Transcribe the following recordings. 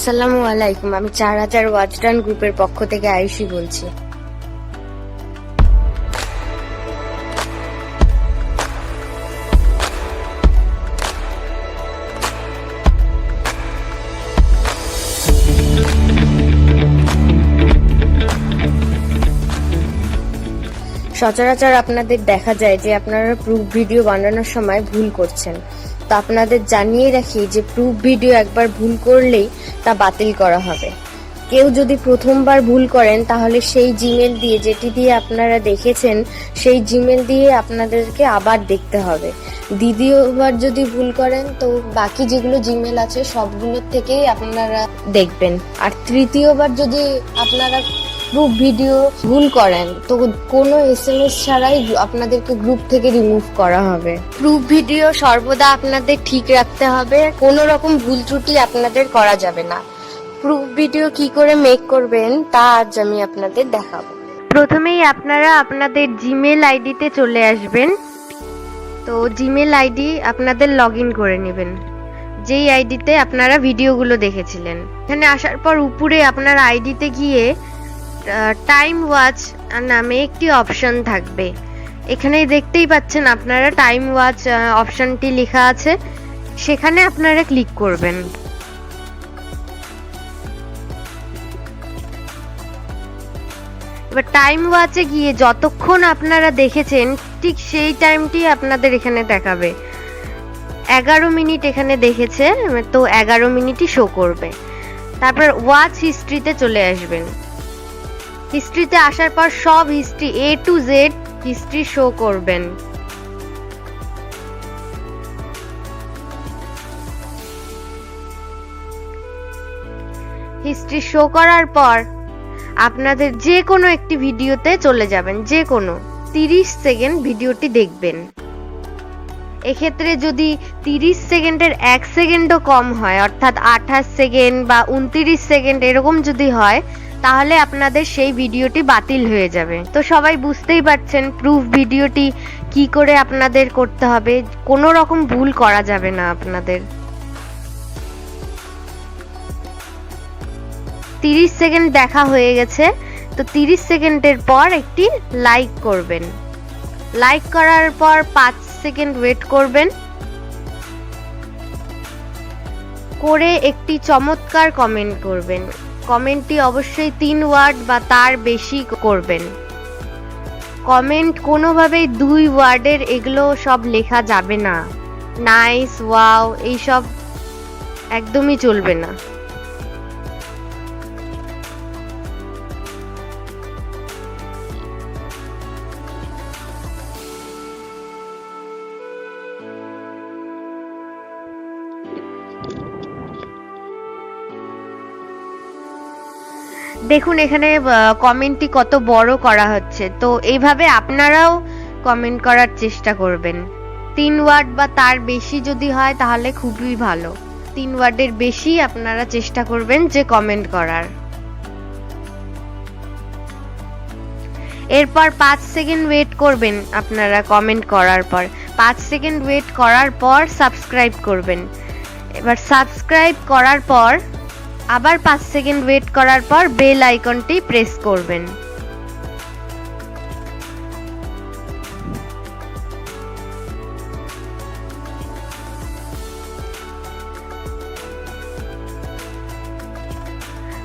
আসসালামু আলাইকুম। আমি 4000 ওয়াচডান গ্রুপের পক্ষ থেকে আয়ুষী বলছি। সচরাচর আপনাদের দেখা যায় যে আপনারা প্রুফ ভিডিও বানানোর সময় ভুল করছেন। তো আপনাদের জানিয়ে রাখি যে প্রুফ ভিডিও একবার ভুল করলেই তা বাতিল করা হবে। কেউ যদি প্রথমবার ভুল করেন তাহলে সেই জিমেল দিয়ে, যেটি দিয়ে আপনারা দেখেছেন সেই জিমেল দিয়ে আপনাদেরকে আবার দেখতে হবে। দ্বিতীয়বার যদি ভুল করেন তো বাকি যেগুলো জিমেল আছে সবগুলোর থেকেই আপনারা দেখবেন। আর তৃতীয়বার যদি আপনারা প্রুফ ভিডিও ভুল করেন তো কোনো SMS ছাড়াই আপনাদেরকে গ্রুপ থেকে রিমুভ করা হবে। প্রুফ ভিডিও সর্বদা আপনাদের ঠিক রাখতে হবে, কোনো রকম ভুল ত্রুটি আপনাদের করা যাবে না। প্রুফ ভিডিও কি করে মেক করবেন তা আজ আমি আপনাদের দেখাবো। প্রথমেই আপনারা আপনাদের জিমেল আইডিতে চলে আসবেন। তো জিমেল আইডি আপনাদের লগইন করে নেবেন, যেই আইডিতে আপনারা ভিডিওগুলো দেখেছিলেন। এখানে আসার পর উপরে আপনার আইডিতে গিয়ে টাইম ওয়াচ নামে একটি অপশন থাকবে। এখানে দেখতেই পাচ্ছেন আপনারা টাইম ওয়াচ অপশনটি লেখা আছে, সেখানে আপনারা ক্লিক করবেন। এবার টাইম ওয়াচে গিয়ে যতক্ষণ আপনারা দেখেছেন ঠিক সেই টাইমটি আপনাদের এখানে দেখাবে। 11 মিনিট এখানে দেখেছে, তো 11 মিনিটই শো করবে। তারপর ওয়াচ হিস্ট্রিতে চলে আসবেন। হিস্ট্রিতে আসার পর সব history A to Z history show করবেন। হিস্ট্রি শো করার পর আপনাদের যে কোনো একটি ভিডিওতে চলে যাবেন, যে কোনো 30 সেকেন্ড ভিডিওটি দেখবেন। এক্ষেত্রে যদি 30 সেকেন্ডের 1 সেকেন্ডও কম হয়, অর্থাৎ 28 সেকেন্ড বা 29 সেকেন্ড এরকম যদি হয়, তাহলে আপনাদের সেই ভিডিওটি বাতিল হয়ে যাবে। তো সবাই বুঝতেই পারছেন প্রুফ ভিডিওটি কি করে আপনাদের করতে হবে, কোনো রকম ভুল করা যাবে না আপনাদের। 30 সেকেন্ড দেখা হয়ে গেছে, তো 30 সেকেন্ডের পর একটি লাইক করবেন। লাইক করার পর 5 সেকেন্ড ওয়েট করবেন, করে একটি চমৎকার কমেন্ট করবেন। কমেন্টটি অবশ্যই 3 ওয়ার্ড বা তার বেশি করবেন। কমেন্ট কোনোভাবেই 2 ওয়ার্ডের এগুলো সব লেখা যাবে না। নাইস, ওয়াও এইসব একদমই চলবে না। দেখুন এখানে কমেন্টটি কত বড় করা হচ্ছে। তো এইভাবে আপনারাও কমেন্ট করার চেষ্টা করবেন। 3 ওয়ার্ড বা তার বেশি যদি হয় তাহলে খুবই ভালো। 3 ওয়ার্ডের বেশি আপনারা চেষ্টা করবেন যে কমেন্ট করার। এরপর 5 সেকেন্ড ওয়েট করবেন আপনারা কমেন্ট করার পর। 5 সেকেন্ড ওয়েট করার পর সাবস্ক্রাইব করবেন। এবার সাবস্ক্রাইব করার পর আবার 5 সেকেন্ড ওয়েট করার পর বেল আইকনটি প্রেস করবেন।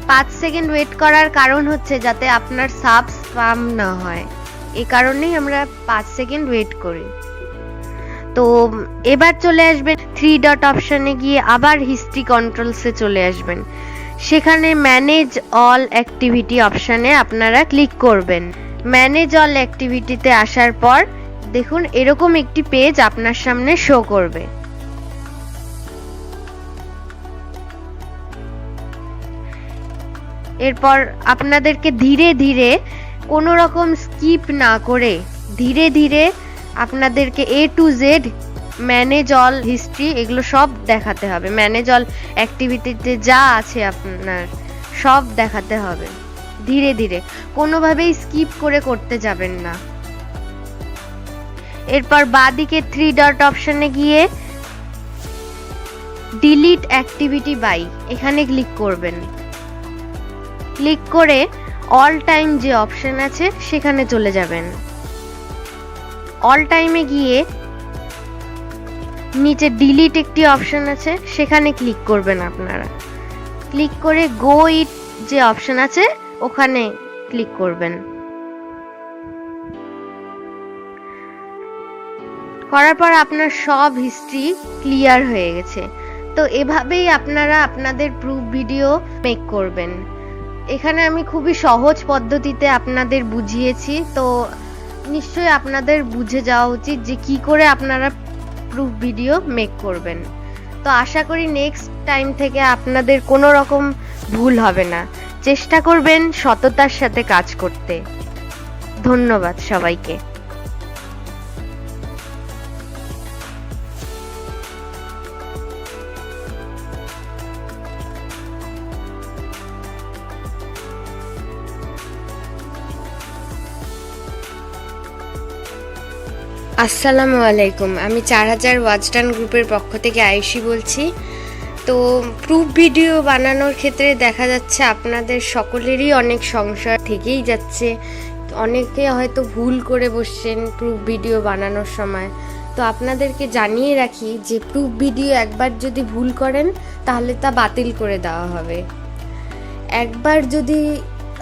পাঁচ সেকেন্ড ওয়েট করার কারণ হচ্ছে যাতে আপনার সাব স্প্যাম না হয়, এই কারণেই আমরা 5 সেকেন্ড ওয়েট করি। তো এবার চলে আসবেন 3 ডট অপশনে গিয়ে আবার হিস্ট্রি কন্ট্রোলসে চলে আসবেন। সেখানে ম্যানেজ অল অ্যাক্টিভিটি অপশানে আপনারা ক্লিক করবেন। ম্যানেজ অল অ্যাক্টিভিটিতে আসার পর দেখুন এরকম একটি পেজ আপনার সামনে শো করবে। এরপর আপনাদেরকে ধীরে ধীরে কোনো রকম স্কিপ না করে ধীরে ধীরে আপনাদেরকে A to Z manage all history এগুলো সব দেখাতে হবে। ম্যানেজ অল অ্যাক্টিভিটিতে যা আছে আপনার সব দেখাতে হবে ধীরে ধীরে, কোনোভাবেই স্কিপ করে করতে যাবেন না। এরপর বাঁদিকে 3 ডট অপশনে গিয়ে ডিলিট অ্যাক্টিভিটি বাই এখানে ক্লিক করবেন। ক্লিক করে অল টাইম যে অপশন আছে সেখানে চলে যাবেন। অল টাইমে গিয়ে নিচে ডিলিট একটি অপশন আছে সেখানে ক্লিক করবেন আপনারা। ক্লিক করে গো ইট যে অপশন আছে ওখানে ক্লিক করবেন। করার পর আপনার সব হিস্ট্রি ক্লিয়ার হয়ে গেছে। তো এভাবেই আপনারা আপনাদের প্রুফ ভিডিও মেক করবেন। এখানে আমি খুবই সহজ পদ্ধতিতে আপনাদের বুঝিয়েছি, তো নিশ্চয়ই আপনাদের বুঝে যাওয়া উচিত যে কি করে আপনারা প্রুফ ভিডিও মেক করবেন। তো আশা করি নেক্সট টাইম থেকে আপনাদের কোনো রকম ভুল হবে না। চেষ্টা করবেন সততার সাথে কাজ করতে। ধন্যবাদ সবাইকে। আসসালামু আলাইকুম, আমি 4000 ওয়াচডান গ্রুপের পক্ষ থেকে আয়ুষী বলছি। তো প্রুফ ভিডিও বানানোর ক্ষেত্রে দেখা যাচ্ছে আপনাদের সকলেরই অনেক সংশয় থেকেই যাচ্ছে। অনেকে হয়তো ভুল করে বসছেন প্রুফ ভিডিও বানানোর সময়। তো আপনাদেরকে জানিয়ে রাখি যে প্রুফ ভিডিও একবার যদি ভুল করেন তাহলে তা বাতিল করে দেওয়া হবে। একবার যদি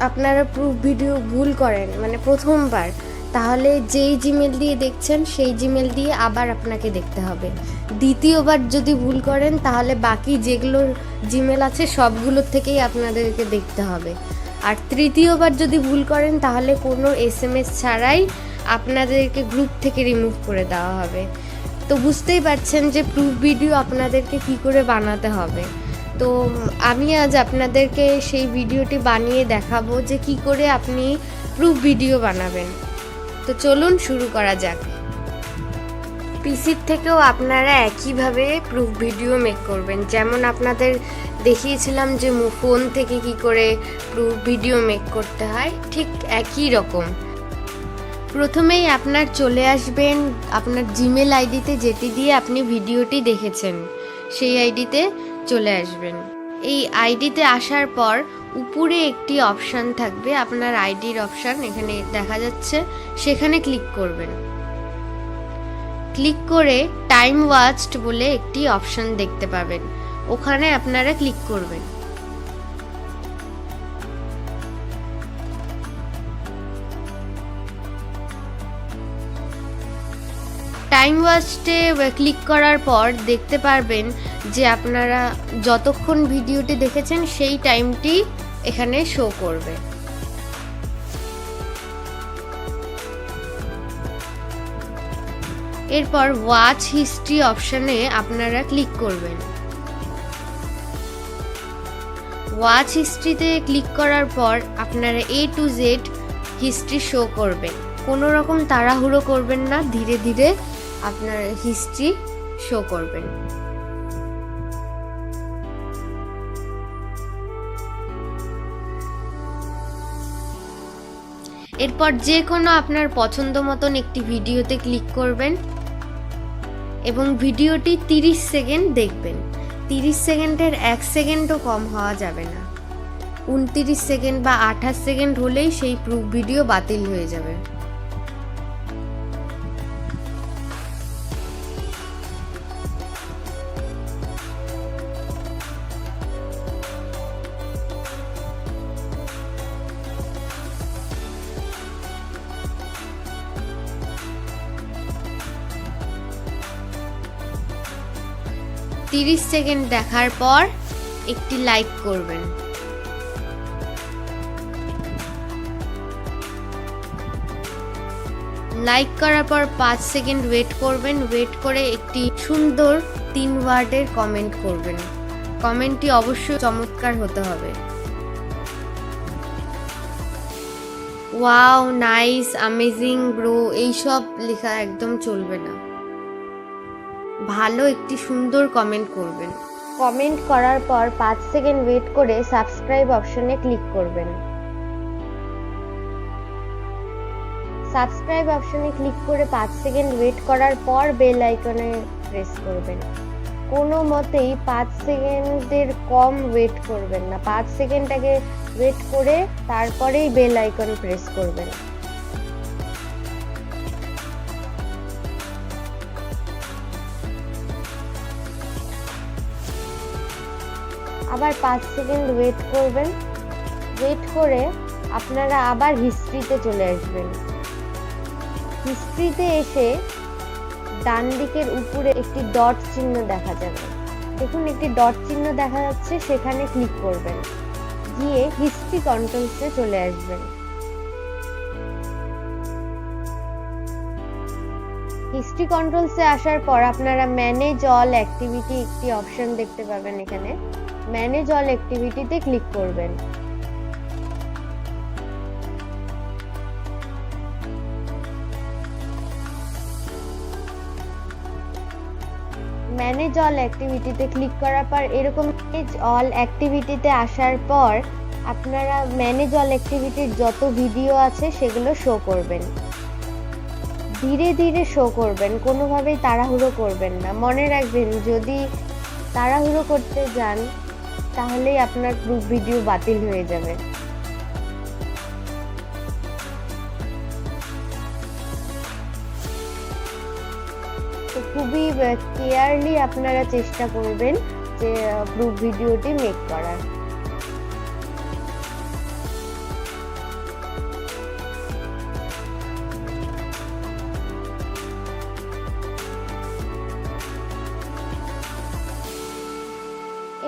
আপনারা প্রুফ ভিডিও ভুল করেন মানে প্রথমবার, তাহলে যেই জিমেল দিয়ে দেখছেন সেই জিমেল দিয়ে আবার আপনাকে দেখতে হবে। দ্বিতীয়বার যদি ভুল করেন তাহলে বাকি যেগুলোর জিমেল আছে সবগুলোর থেকেই আপনাদেরকে দেখতে হবে। আর তৃতীয়বার যদি ভুল করেন তাহলে কোনো SMS ছাড়াই আপনাদেরকে গ্রুপ থেকে রিমুভ করে দেওয়া হবে। তো বুঝতেই পারছেন যে প্রুফ ভিডিও আপনাদেরকে কি করে বানাতে হবে। তো আমি আজ আপনাদেরকে সেই ভিডিওটি বানিয়ে দেখাবো যে কি করে আপনি প্রুফ ভিডিও বানাবেন। তো চলুন শুরু করা যাক। পিসির থেকেও আপনারা একইভাবে প্রুফ ভিডিও মেক করবেন, যেমন আপনাদের দেখিয়েছিলাম যে ফোন থেকে কি করে প্রুফ ভিডিও মেক করতে হয়, ঠিক একই রকম। প্রথমেই আপনার চলে আসবেন আপনার জিমেল আইডিতে, যেটি দিয়ে আপনি ভিডিওটি দেখেছেন সেই আইডিতে চলে আসবেন। এই আইডিতে আসার পর উপরে একটি অপশান থাকবে, আপনার আইডির অপশান এখানে দেখা যাচ্ছে, সেখানে ক্লিক করবেন। ক্লিক করে টাইম ওয়াচড বলে একটি অপশান দেখতে পাবেন, ওখানে আপনারা ক্লিক করবেন। টাইম ওয়াচডে ক্লিক করার পর দেখতে পারবেন যে আপনারা যতক্ষণ ভিডিওটি দেখেছেন সেই টাইমটি এখানে শো করবে। এরপর ওয়াচ হিস্ট্রি অপশানে আপনারা ক্লিক করবেন। ওয়াচ হিস্ট্রিতে ক্লিক করার পর আপনারা A to Z history show করবেন। কোনো রকম তাড়াহুড়ো করবেন না, ধীরে ধীরে আপনার হিস্ট্রি শো করবেন। এরপর যে কোনো আপনার পছন্দ মতন একটি ভিডিওতে ক্লিক করবেন এবং ভিডিওটি 30 সেকেন্ড দেখবেন। 30 সেকেন্ডের 1 সেকেন্ডও কম হওয়া যাবে না। 29 সেকেন্ড বা 28 সেকেন্ড হলেই সেই প্রুফ ভিডিও বাতিল হয়ে যাবে। তিরিশ সেকেন্ড দেখার পর একটি লাইক করবেন। লাইক করার পর 5 সেকেন্ড ওয়েট করবেন। ওয়েট করে একটি সুন্দর 3 ওয়ার্ডের কমেন্ট করবেন। কমেন্টটি অবশ্যই চমৎকার হতে হবে। ওয়াও, নাইস, অ্যামেজিং, ব্রো এইসব লেখা একদম চলবে না। ভালো একটি সুন্দর কমেন্ট করবেন। কমেন্ট করার পর 5 সেকেন্ড ওয়েট করে সাবস্ক্রাইব অপশনে ক্লিক করবেন। সাবস্ক্রাইব অপশনে ক্লিক করে 5 সেকেন্ড ওয়েট করার পর বেল আইকনে প্রেস করবেন। কোনো মতেই 5 সেকেন্ডের কম ওয়েট করবেন না। 5 সেকেন্ড আগে ওয়েট করে তারপরেই বেল আইকন প্রেস করবেন। আবার 5 সেকেন্ড ওয়েট করবেন। ওয়েট করে আপনারা আবার হিস্ট্রিতে চলে আসবেন। হিস্ট্রিতে এসে ডান দিকের উপরে একটি ডট চিহ্ন দেখা যাবে। দেখুন একটি ডট চিহ্ন দেখা যাচ্ছে, সেখানে ক্লিক করবেন। গিয়ে হিস্ট্রি কন্ট্রোলসে চলে আসবেন। হিস্ট্রি কন্ট্রোলসে আসার পর আপনারা ম্যানেজ অল অ্যাক্টিভিটি একটি অপশন দেখতে পাবেন। এখানে ম্যানেজ অল অ্যাক্টিভিটিতে ক্লিক করবেন। ম্যানেজ অল অ্যাক্টিভিটিতে ক্লিক করার পর এরকম ম্যানেজ অল অ্যাক্টিভিটিতে আসার পর আপনারা ম্যানেজ অল অ্যাক্টিভিটির যত ভিডিও আছে সেগুলো শো করবেন। ধীরে ধীরে শো করবেন, কোনোভাবেই তাড়াহুড়ো করবেন না। মনে রাখবেন, যদি তাড়াহুড়ো করতে যান তাহলেই আপনার প্রুফ ভিডিও বাতিল হয়ে যাবে। তো খুবই কেয়ারলি আপনারা চেষ্টা করবেন যে প্রুফ ভিডিওটি মেক করার।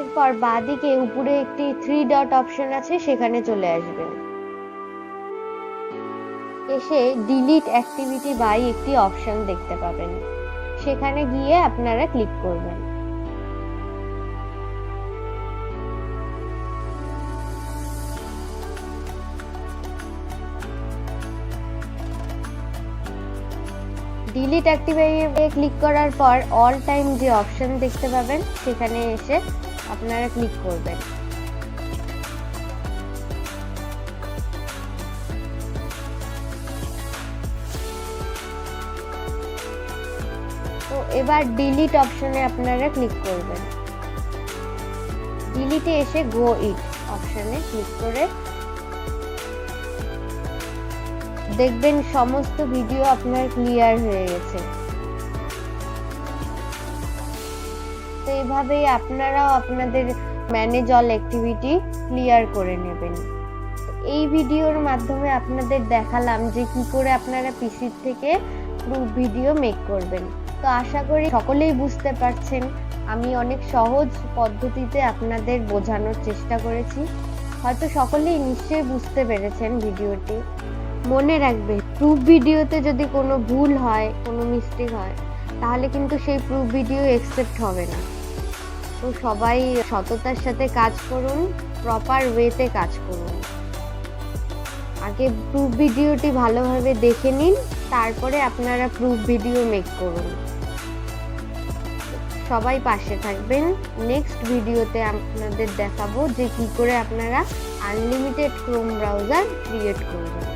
এরপর বাঁদিকে উপরে একটি 3 ডট অপশন আছে, সেখানে চলে আসবেন। এসে ডিলিট অ্যাক্টিভিটি বাই একটি অপশন দেখতে পাবেন, সেখানে গিয়ে আপনারা ক্লিক করবেন। ডিলিট অ্যাক্টিভিটি ক্লিক করার পর অল টাইম যে অপশন দেখতে পাবেন, সেখানে এসে আপনারা ক্লিক করবেন। তো এবার ডিলিট অপশনে আপনারা ক্লিক করবেন। ডিলিটে এসে গো ইট অপশনে ক্লিক করে দেখবেন সমস্ত ভিডিও আপনার ক্লিয়ার হয়ে গেছে। তো এইভাবেই আপনারাও আপনাদের ম্যানেজ অল অ্যাক্টিভিটি ক্লিয়ার করে নেবেন। এই ভিডিওর মাধ্যমে আপনাদের দেখালাম যে কি করে আপনারা পিসির থেকে প্রুফ ভিডিও মেক করবেন। তো আশা করি সকলেই বুঝতে পারছেন। আমি অনেক সহজ পদ্ধতিতে আপনাদের বোঝানোর চেষ্টা করেছি। হয়তো সকলেই নিশ্চয়ই বুঝতে পেরেছেন ভিডিওটি। মনে রাখবেন, প্রুফ ভিডিওতে যদি কোনো ভুল হয়, কোনো মিস্টেক হয়, তাহলে কিন্তু সেই প্রুফ ভিডিও অ্যাকসেপ্ট হবে না। তো সবাই সততার সাথে কাজ করুন, প্রপার ওয়েতে কাজ করুন। আগে প্রুফ ভিডিওটি ভালোভাবে দেখে নিন, তারপরে আপনারা প্রুফ ভিডিও মেক করুন। সবাই পাশে থাকবেন। নেক্সট ভিডিওতে আপনাদের দেখাবো যে কি করে আপনারা আনলিমিটেড ক্রোম ব্রাউজার ক্রিয়েট করবেন।